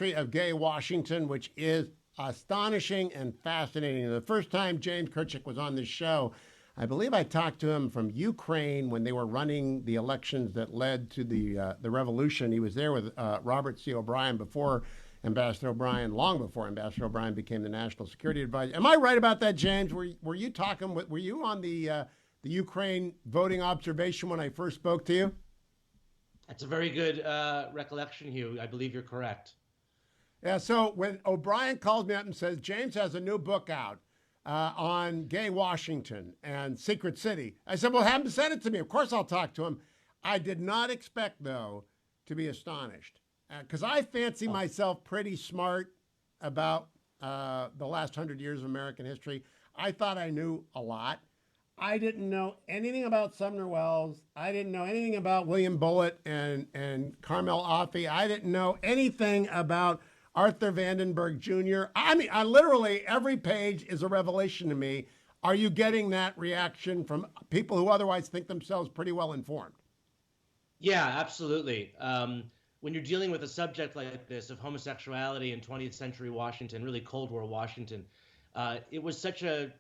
history of gay Washington, which is astonishing and fascinating. The first time James Kirchick was on this show, I believe I talked to him from Ukraine when they were running the elections that led to the revolution. He was there with Robert C. O'Brien before Ambassador O'Brien, long before Ambassador O'Brien became the national security advisor. Am I right about that, James? Were you talking? Were you on the Ukraine voting observation when I first spoke to you? That's a very good recollection, Hugh. I believe you're correct. Yeah, so when O'Brien calls me up and says, James has a new book out on gay Washington and Secret City, I said, well, have him send it to me. Of course, I'll talk to him. I did not expect, though, to be astonished because I fancy Oh, myself pretty smart about the last 100 years of American history. I thought I knew a lot. I didn't know anything about Sumner Wells. I didn't know anything about William Bullitt and Carmel Offee. I didn't know anything about Arthur Vandenberg Jr. I mean, I literally, every page is a revelation to me. Are you getting that reaction from people who otherwise think themselves pretty well informed? yeah, absolutely. When you're dealing with a subject like this of homosexuality in 20th century Washington, really Cold War Washington, it was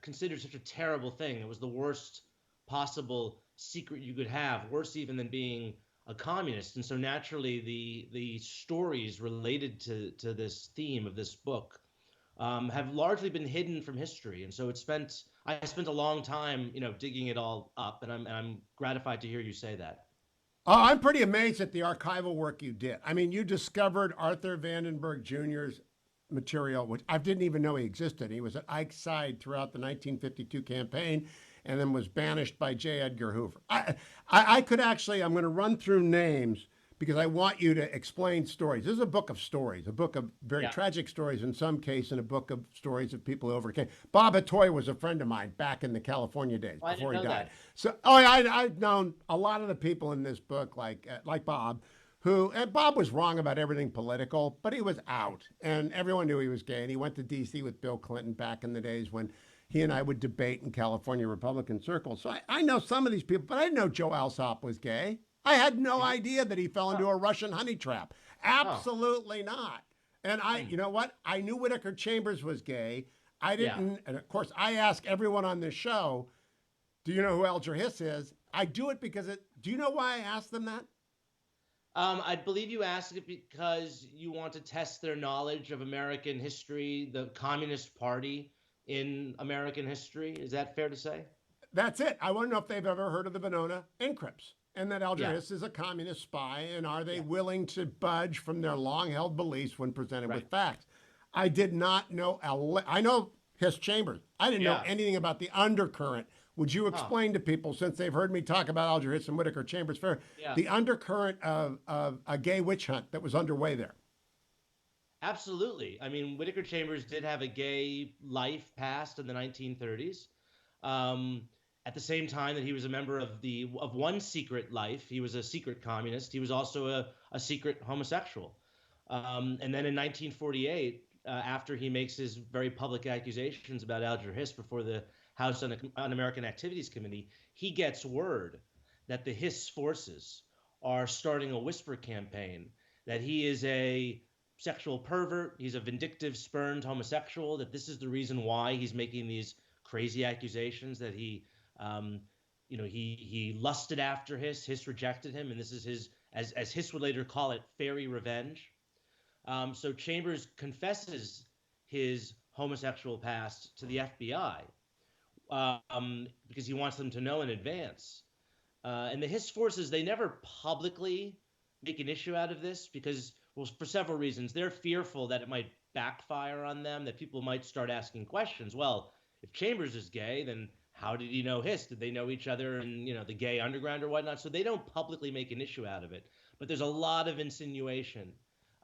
considered such a terrible thing. It was the worst possible secret you could have, worse even than being a communist. And so naturally, the stories related to this theme of this book have largely been hidden from history. And so I spent a long time, digging it all up, and I'm gratified to hear you say that. I'm pretty amazed at the archival work you did. I mean, you discovered Arthur Vandenberg Jr.'s material, which I didn't even know he existed. He was at Ike's side throughout the 1952 campaign and then was banished by J. Edgar Hoover. I could actually, I'm going to run through names because I want you to explain stories. This is a book of stories, a book of very Yeah. tragic stories in some case, and a book of stories of people who overcame. Bob Hatoy was a friend of mine back in the California days Well, I didn't before he know died. that. So, oh, yeah, I've known a lot of the people in this book, like Bob, who, and Bob was wrong about everything political, but he was out, and everyone knew he was gay. And he went to D.C. with Bill Clinton back in the days when he and I would debate in California Republican circles. So I know some of these people, but I didn't know Joe Alsop was gay. I had no Did you? idea that he fell into Oh, a Russian honey trap. oh, Absolutely not. And hmm. you know what? I knew Whittaker Chambers was gay. I Yeah. didn't, and of course, I ask everyone on this show, do you know who Alger Hiss is? I do it because do you know why I asked them that? I believe you asked it because you want to test their knowledge of American history, the Communist Party in American history. Is that fair to say? That's it. I want to know if they've ever heard of the Venona Encrypts and that Alger Yeah. Hiss is a communist spy, and are they Yeah. willing to budge from their long held beliefs when presented Right. with facts? I did not know. I know Hiss Chambers. I didn't know Yeah. anything about the undercurrent. Would you Huh. explain to people, since they've heard me talk about Alger Hiss and Whittaker Chambers Fair, Yeah. the undercurrent of a gay witch hunt that was underway there? Absolutely. I mean, Whittaker Chambers did have a gay life past in the 1930s. Um, at the same time that he was a member of one secret life, he was a secret communist. He was also a secret homosexual. And then in 1948, after he makes his very public accusations about Alger Hiss before the House Un-American Activities Committee, he gets word that the Hiss forces are starting a whisper campaign that he is a sexual pervert, he's a vindictive, spurned homosexual, that this is the reason why he's making these crazy accusations that um, he lusted after Hiss rejected him, and this is his, as Hiss would later call it, fairy revenge. So Chambers confesses his homosexual past to the FBI because he wants them to know in advance. And the Hiss forces, they never publicly make an issue out of this because, well, for several reasons. They're fearful that it might backfire on them, that people might start asking questions. Well, if Chambers is gay, then how did he know Hiss? Did they know each other in, the gay underground or whatnot? So they don't publicly make an issue out of it. But there's a lot of insinuation.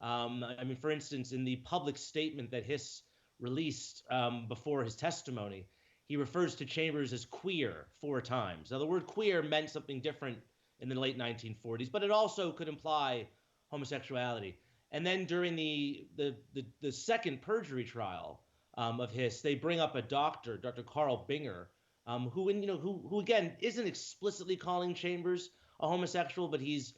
I mean, for instance, in the public statement that Hiss released before his testimony, he refers to Chambers as queer 4 times. Now, the word queer meant something different in the late 1940s, but it also could imply homosexuality. And then during the second perjury trial of Hiss, they bring up a doctor, Dr. Carl Binger, who again isn't explicitly calling Chambers a homosexual, but he's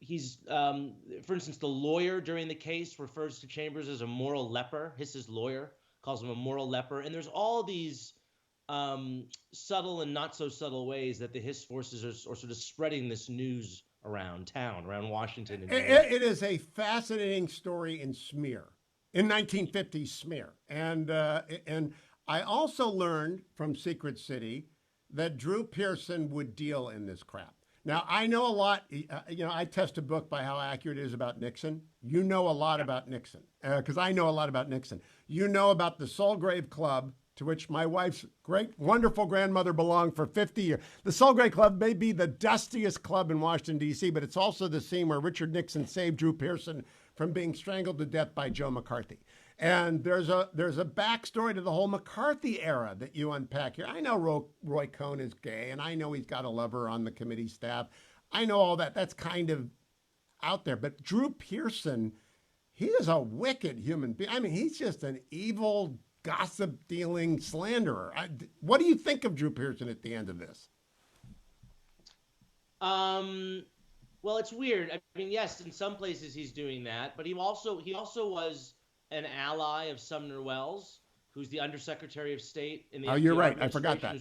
for instance, the lawyer during the case refers to Chambers as a moral leper. His lawyer calls him a moral leper, and there's all these subtle and not so subtle ways that the Hiss forces are sort of spreading this news around town, around Washington and New York. It is a fascinating story in smear, in 1950s smear, and I also learned from Secret City that Drew Pearson would deal in this crap. Now, I know a lot, I test a book by how accurate it is about Nixon. You know a lot about Nixon, because I know a lot about Nixon. You know about the Soulgrave Club, to which my wife's great, wonderful grandmother belonged for 50 years. The Soulgrave Club may be the dustiest club in Washington, D.C., but it's also the scene where Richard Nixon saved Drew Pearson from being strangled to death by Joe McCarthy. And there's a backstory to the whole McCarthy era that you unpack here. I know Roy Cohn is gay, and I know he's got a lover on the committee staff. I know all that. That's kind of out there. But Drew Pearson, he is a wicked human being. I mean, he's just an evil, gossip-dealing slanderer. What do you think of Drew Pearson at the end of this? Well, it's weird. I mean, yes, in some places he's doing that, but he also was an ally of Sumner Welles, who's the Undersecretary of State in the Oh, you're FDR right. I forgot that.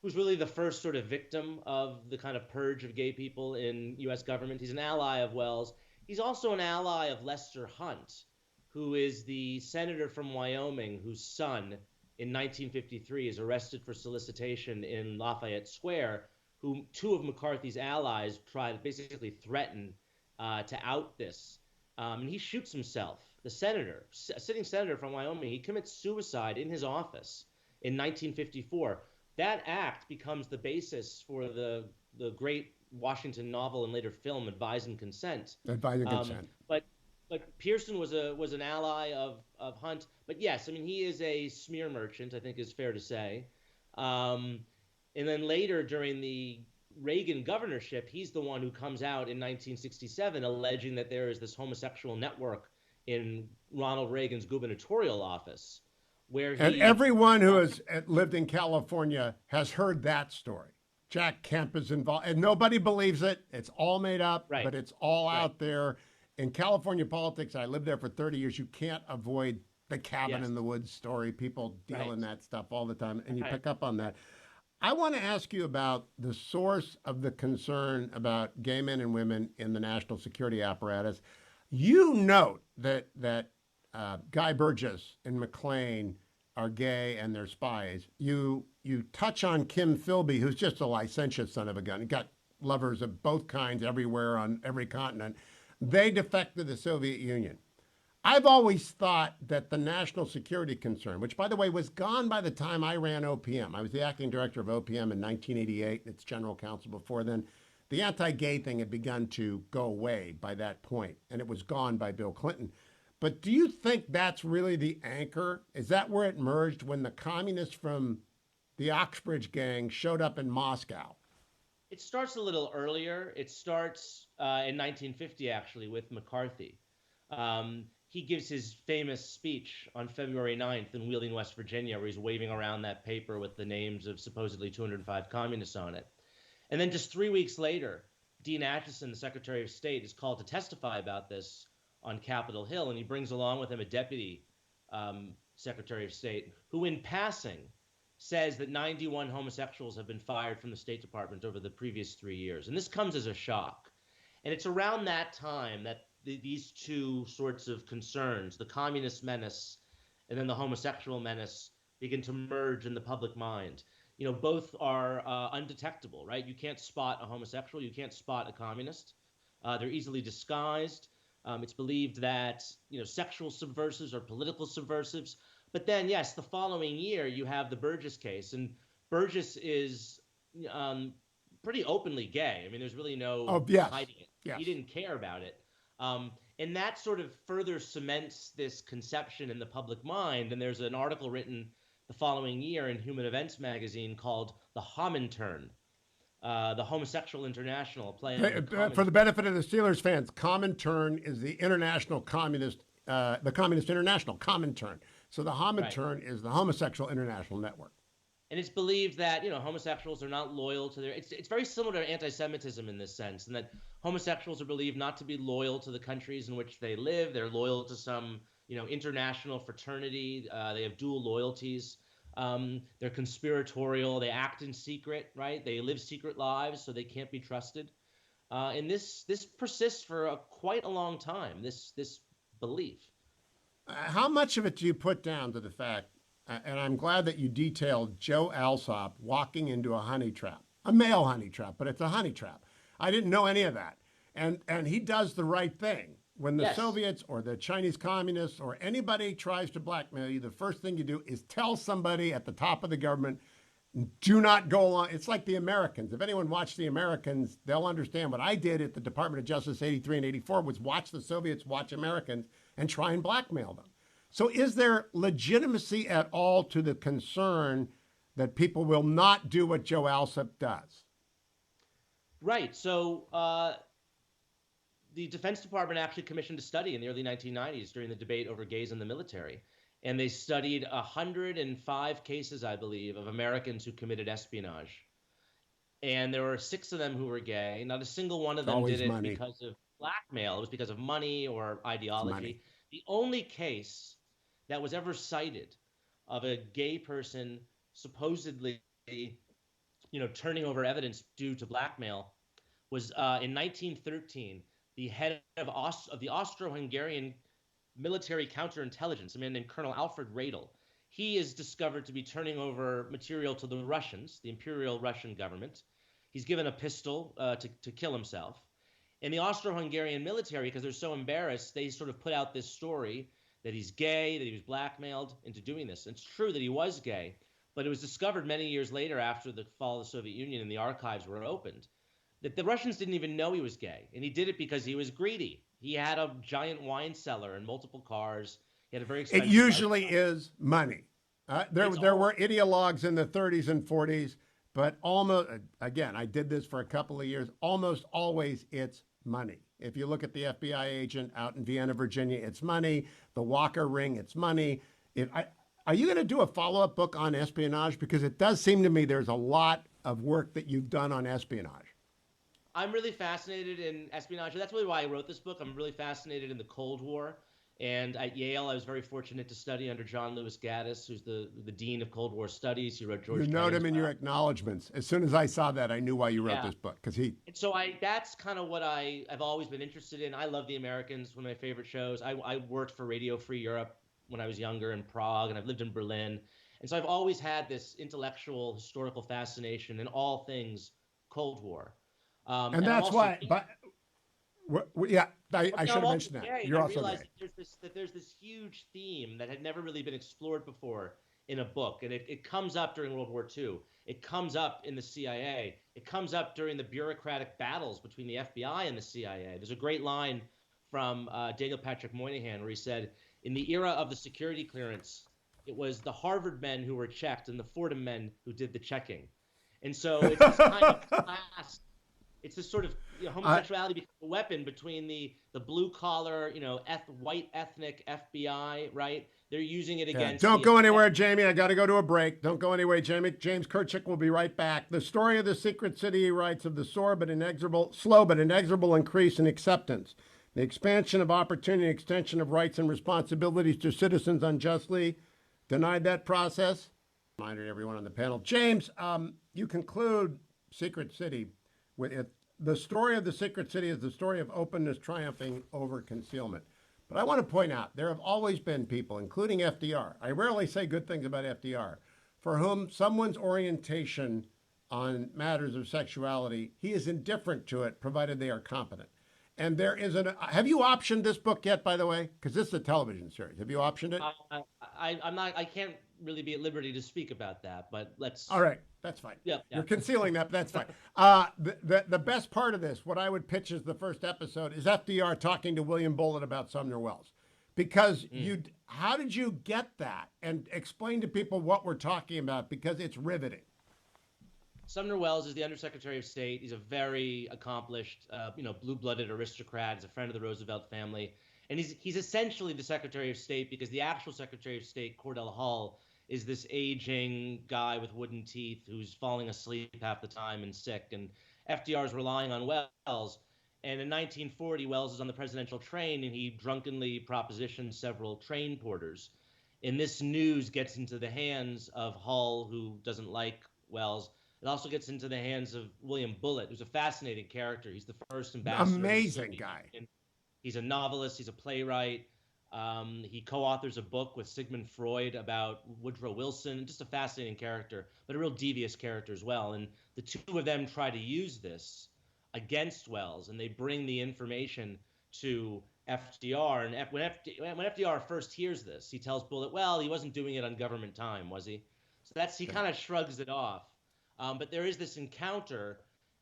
Who's really the first sort of victim of the kind of purge of gay people in U.S. government. He's an ally of Welles. He's also an ally of Lester Hunt, who is the senator from Wyoming whose son in 1953 is arrested for solicitation in Lafayette Square, who two of McCarthy's allies tried to basically threaten to out this. And he shoots himself. The senator, a sitting senator from Wyoming, he commits suicide in his office in 1954. That act becomes the basis for the great Washington novel and later film, Advise and Consent. Advise and Consent. But Pearson was an ally of Hunt. But yes, I mean, he is a smear merchant, I think is fair to say. And then later during the Reagan governorship, he's the one who comes out in 1967 alleging that there is this homosexual network in Ronald Reagan's gubernatorial office, where everyone who has lived in California has heard that story. Jack Kemp is involved, and nobody believes it. It's all made up, right. But it's all out there. In California politics, I lived there for 30 years. You can't avoid the cabin in the woods story. People deal in that stuff all the time, and you pick up on that. I want to ask you about the source of the concern about gay men and women in the national security apparatus. You note that Guy Burgess and McLean are gay and they're spies. You touch on Kim Philby, who's just a licentious son of a gun. He got lovers of both kinds everywhere on every continent. They defect to the Soviet Union. I've always thought that the national security concern, which, by the way, was gone by the time I ran OPM. I was the acting director of OPM in 1988, its general counsel before then. The anti-gay thing had begun to go away by that point, and it was gone by Bill Clinton. But do you think that's really the anchor? Is that where it merged when the communists from the Oxbridge gang showed up in Moscow? It starts a little earlier. It starts in 1950, actually, with McCarthy. He gives his famous speech on February 9th in Wheeling, West Virginia, where he's waving around that paper with the names of supposedly 205 communists on it. And then just 3 weeks later, Dean Acheson, the Secretary of State, is called to testify about this on Capitol Hill, and he brings along with him a deputy Secretary of State who, in passing, says that 91 homosexuals have been fired from the State Department over the previous 3 years. And this comes as a shock. And it's around that time that these two sorts of concerns, the communist menace and then the homosexual menace, begin to merge in the public mind. You know, both are undetectable, right? You can't spot a homosexual. You can't spot a communist. They're easily disguised. It's believed that, you know, sexual subversives are political subversives. But then, yes, the following year, you have the Burgess case. And Burgess is pretty openly gay. I mean, there's really no hiding it. Yes. He didn't care about it. And that sort of further cements this conception in the public mind. And there's an article written the following year in Human Events magazine called The Comintern, the Homosexual International. For the benefit of the Steelers fans, Comintern is the international communist, the Communist International, Comintern. So the Comintern is the Homosexual International Network. And it's believed that homosexuals are not loyal to their. It's very similar to anti-Semitism in this sense, and that homosexuals are believed not to be loyal to the countries in which they live. They're loyal to some international fraternity. They have dual loyalties. They're conspiratorial. They act in secret, right? They live secret lives, so they can't be trusted. And this persists for quite a long time. This belief. How much of it do you put down to the fact, and I'm glad that you detailed Joe Alsop walking into a honey trap, a male honey trap, but it's a honey trap. I didn't know any of that. And he does the right thing. When the Yes. Soviets or the Chinese communists or anybody tries to blackmail you, the first thing you do is tell somebody at the top of the government, do not go along. It's like the Americans. If anyone watched the Americans, they'll understand what I did at the Department of Justice 83 and 84 was watch the Soviets watch Americans and try and blackmail them. So is there legitimacy at all to the concern that people will not do what Joe Alsop does? Right. So the Defense Department actually commissioned a study in the early 1990s during the debate over gays in the military. And they studied 105 cases, I believe, of Americans who committed espionage. And there were 6 of them who were gay. Not a single one of It's them did always it money. because of blackmail. It was because of money or It's money. ideology. The only case that was ever cited of a gay person supposedly, turning over evidence due to blackmail was in 1913. The head of the Austro-Hungarian military counterintelligence, a man named Colonel Alfred Radel. He is discovered to be turning over material to the Russians, the Imperial Russian government. He's given a pistol to kill himself. And the Austro-Hungarian military, because they're so embarrassed, they sort of put out this story that he's gay, that he was blackmailed into doing this. And it's true that he was gay, but it was discovered many years later after the fall of the Soviet Union and the archives were opened that the Russians didn't even know he was gay. And he did it because he was greedy. He had a giant wine cellar and multiple cars. He had a very It expensive usually lifestyle. is money. It's There all were ideologues in the 30s and 40s, but almost, again, I did this for a couple of years, almost always it's money. If you look at the FBI agent out in Vienna, Virginia, it's money. The Walker ring, it's money. Are you going to do a follow-up book on espionage? Because it does seem to me there's a lot of work that you've done on espionage. I'm really fascinated in espionage. That's really why I wrote this book. I'm really fascinated in the Cold War. And at Yale, I was very fortunate to study under John Lewis Gaddis, who's the dean of Cold War Studies. He wrote You George note Kenning's him in your biography. acknowledgments. As soon as I saw that, I knew why you wrote Yeah. this book, because he. And so that's kind of what I've always been interested in. I love The Americans, one of my favorite shows. I worked for Radio Free Europe when I was younger in Prague, and I've lived in Berlin. And so I've always had this intellectual, historical fascination in all things Cold War. And And I'm that's also why, but yeah, I now should I'm have also mentioned that. gay, and You're I also realized gay. that there's this huge theme that had never really been explored before in a book, and it comes up during World War II. It comes up in the CIA. It comes up during the bureaucratic battles between the FBI and the CIA. There's a great line from Daniel Patrick Moynihan where he said, "In the era of the security clearance, it was the Harvard men who were checked and the Fordham men who did the checking." And so it's this kind of class. It's this sort of I, homosexuality becomes a weapon between the blue collar, white ethnic FBI, right? They're using it yeah, against don't the go anywhere, Jamie. I got to go to a break. Don't go anywhere, Jamie. James Kirchick will be right back. The story of the secret city, he writes, of the slow but inexorable increase in acceptance, the expansion of opportunity, extension of rights and responsibilities to citizens unjustly denied that process. Reminder to everyone on the panel. James, you conclude Secret City with it. The story of the Secret City is the story of openness triumphing over concealment. But I want to point out there have always been people, including FDR. I rarely say good things about FDR, for whom someone's orientation on matters of sexuality, he is indifferent to it, provided they are competent. And there is an. Have you optioned this book yet, by the way? Because this is a television series. Have you optioned it? I'm not. I can't really be at liberty to speak about that. But All let's. right, that's fine. Yeah, You're yeah. concealing that, but that's fine. The best part of this, what I would pitch as the first episode, is FDR talking to William Bullitt about Sumner Wells, because how did you get that? And explain to people what we're talking about, because it's riveting. Sumner Wells is the Undersecretary of State. He's a very accomplished, blue-blooded aristocrat. He's a friend of the Roosevelt family, and he's essentially the Secretary of State because the actual Secretary of State, Cordell Hull, is this aging guy with wooden teeth who's falling asleep half the time and sick. And FDR is relying on Wells. And in 1940, Wells is on the presidential train and he drunkenly propositions several train porters. And this news gets into the hands of Hull, who doesn't like Wells. It also gets into the hands of William Bullitt, who's a fascinating character. He's the first ambassador to the Amazing Soviet guy. Union. He's a novelist. He's a playwright. He co-authors a book with Sigmund Freud about Woodrow Wilson. Just a fascinating character, but a real devious character as well. And the two of them try to use this against Wells, and they bring the information to FDR. And when FDR first hears this, he tells Bullitt, "Well, he wasn't doing it on government time, was he?" So he kind of shrugs it off. But there is this encounter.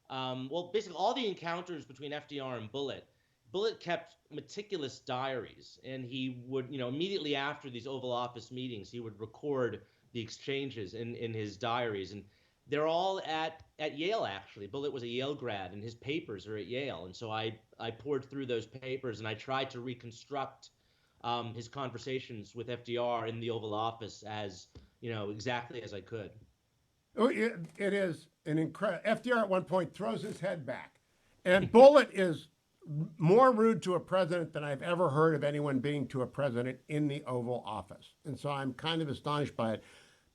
Well, basically, all the encounters between FDR and Bullitt kept meticulous diaries, and he would, immediately after these Oval Office meetings, he would record the exchanges in his diaries. And they're all at Yale, actually. Bullitt was a Yale grad, and his papers are at Yale. And so I poured through those papers, and I tried to reconstruct his conversations with FDR in the Oval Office as, exactly as I could. Oh, it is an incredible. FDR at one point throws his head back, and Bullitt is more rude to a president than I've ever heard of anyone being to a president in the Oval Office. And so I'm kind of astonished by it.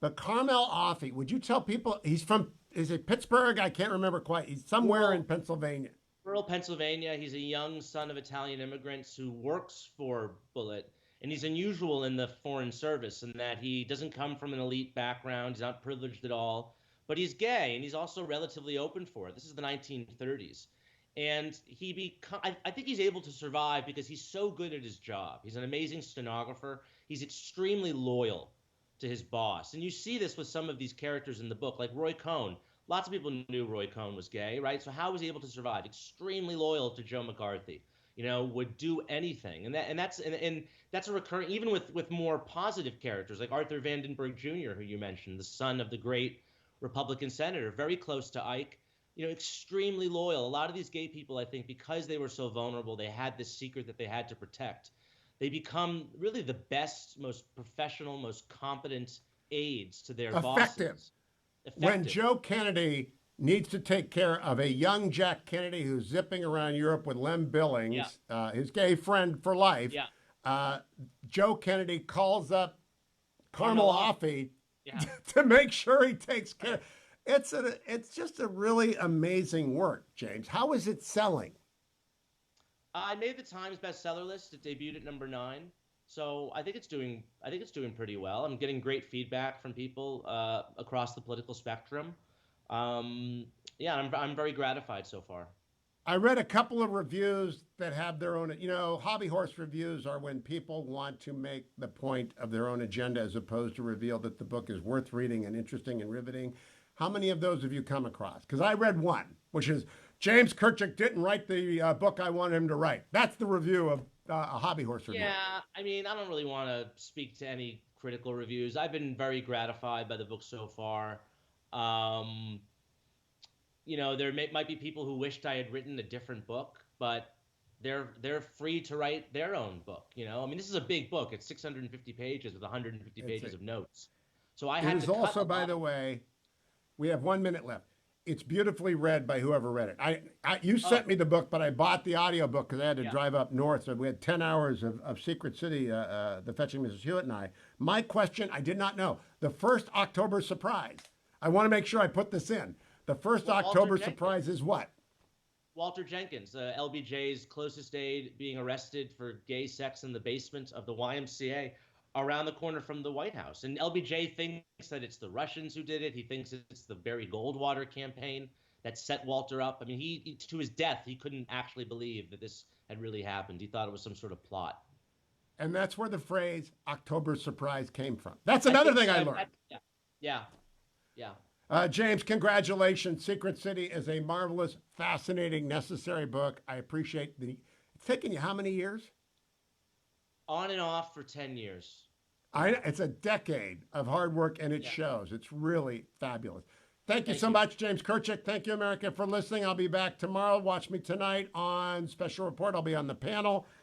But Carmel Offee, would you tell people he's from, is it Pittsburgh? I can't remember quite. He's somewhere in Pennsylvania. Rural Pennsylvania. He's a young son of Italian immigrants who works for Bullitt. And he's unusual in the Foreign Service in that he doesn't come from an elite background. He's not privileged at all. But he's gay, and he's also relatively open for it. This is the 1930s. And I think he's able to survive because he's so good at his job. He's an amazing stenographer. He's extremely loyal to his boss. And you see this with some of these characters in the book, like Roy Cohn. Lots of people knew Roy Cohn was gay, right? So how was he able to survive? Extremely loyal to Joe McCarthy. Would do anything. And that's a recurring, even with more positive characters like Arthur Vandenberg Jr., who you mentioned, the son of the great Republican senator, very close to Ike. Extremely loyal. A lot of these gay people, I think, because they were so vulnerable, they had this secret that they had to protect. They become really the best, most professional, most competent aides to their bosses. Effective. When Joe Kennedy needs to take care of a young Jack Kennedy who's zipping around Europe with Lem Billings, his gay friend for life, Joe Kennedy calls up Carmel Offee to make sure he takes care. It's just a really amazing work, James. How is it selling? I made the Times bestseller list. It debuted at number 9, so I think it's doing pretty well. I'm getting great feedback from people across the political spectrum. I'm very gratified so far. I read a couple of reviews that have their own. Hobby horse reviews are when people want to make the point of their own agenda as opposed to reveal that the book is worth reading and interesting and riveting. How many of those have you come across? Because I read one, which is James Kirchick didn't write the book I wanted him to write. That's the review of a hobby horse review. Yeah, I don't really want to speak to any critical reviews. I've been very gratified by the book so far. There might be people who wished I had written a different book, but they're free to write their own book. This is a big book. It's 650 pages with 150 pages of notes. So I had to. It is also, by the way. We have 1 minute left. It's beautifully read by whoever read it. You sent me the book, but I bought the audiobook because I had to drive up north. So we had 10 hours of Secret City, The Fetching Mrs. Hewitt and I. My question, I did not know. The first October surprise. I want to make sure I put this in. The first October surprise is what? Walter Jenkins, LBJ's closest aide, being arrested for gay sex in the basement of the YMCA. Around the corner from the White House. And LBJ thinks that it's the Russians who did it. He thinks it's the Barry Goldwater campaign that set Walter up. He to his death, he couldn't actually believe that this had really happened. He thought it was some sort of plot. And that's where the phrase October surprise came from. That's another thing I learned. Yeah. James, congratulations. Secret City is a marvelous, fascinating, necessary book. I appreciate it's taken you how many years? On and off for 10 years. It's a decade of hard work, and it shows. It's really fabulous. Thank you so much, James Kirchick. Thank you, America, for listening. I'll be back tomorrow. Watch me tonight on Special Report. I'll be on the panel.